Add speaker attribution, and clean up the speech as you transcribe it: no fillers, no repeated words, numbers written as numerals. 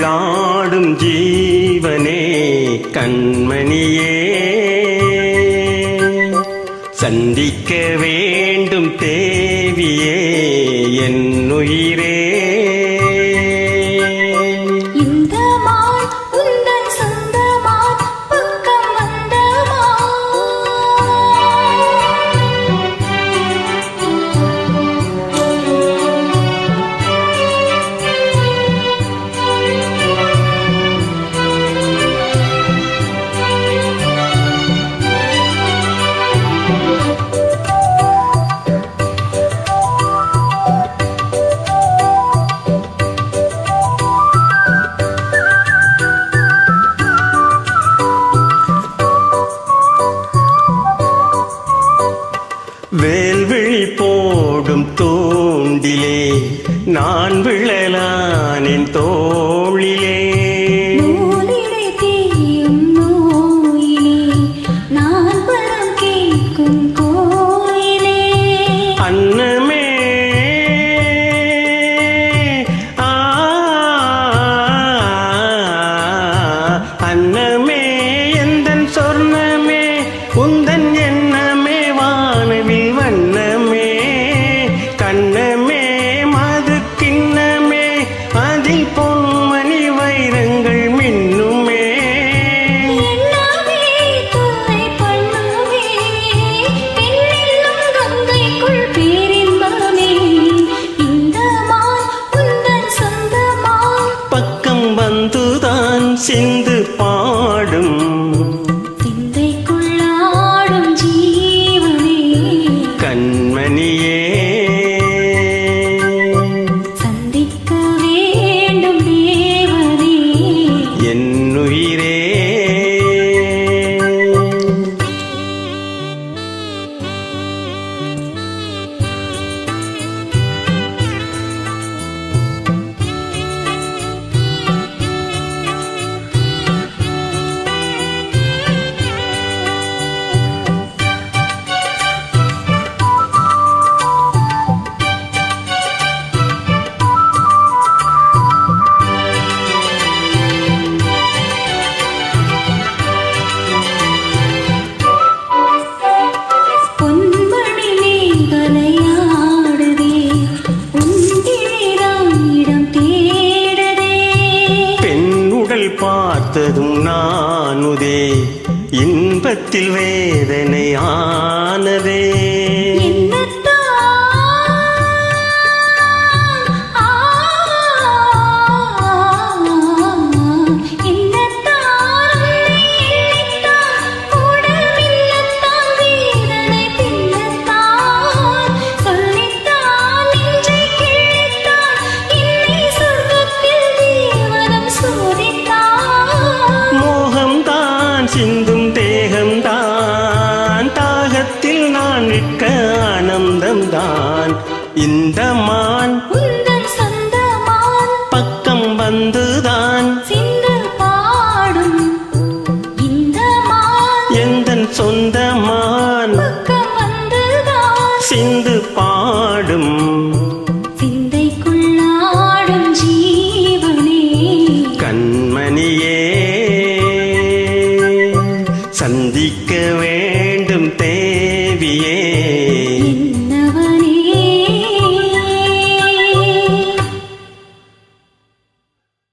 Speaker 1: ஆடும் ஜீவனே கண்மணியே, சந்திக்க வேண்டும் தேவியே என் உயிரே. வேல்விழி போடும் தூண்டிலே நான் விழலானின் தோளிலே,
Speaker 2: நூலிடை தீயும் நோயிலே நான் பலம் கேட்கும் கோயிலே.
Speaker 1: அன்னமே அன்னமே எந்தன் சொர்ணமே உந்தன் எண்ணமே வானவில் வண்ணமே, கண்ணமே மது கிண்ணமே அதில் பொன்மணி வைரங்கள் மின்னுமே.
Speaker 2: எல்லாமே துணை பண்ணுமே பெண்ணெல்லும் கங்கைக்குள் பேரின்பமே. இந்த மான் உந்தன் சொந்தமா,
Speaker 1: பக்கம் வந்துதான் சிந்து பாடும்
Speaker 2: சிந்தைக்குள்ளாடும் ஜீவனே
Speaker 1: கண்மணியே,
Speaker 2: சந்திக்க வேண்டும் தேவனே
Speaker 1: என் உயிரே.
Speaker 2: பொன்மணி மேகலையாடுதே உன்னிடம் தேடுதே.
Speaker 1: பெண்ணுடல் பார்த்ததும் நானுதே இன்பத்தில் வேதனை ஆனதே. மோகம்தான் சிந்தும் தேகம்தான், தாகத்தில் நான் நிற்க ஆனந்தம்தான். இந்த மான்
Speaker 2: உந்தன் சொந்தமான்,
Speaker 1: பக்கம் வந்துதான்
Speaker 2: சிந்து பாடும் இந்த மான்
Speaker 1: எந்தன் சொந்தமான்,
Speaker 2: பக்கம் வந்துதான்
Speaker 1: சிந்து பாடும்
Speaker 2: சிந்தைக்குள்ளாடும் ஜீவனே
Speaker 1: கண்மணியே, சந்திக்க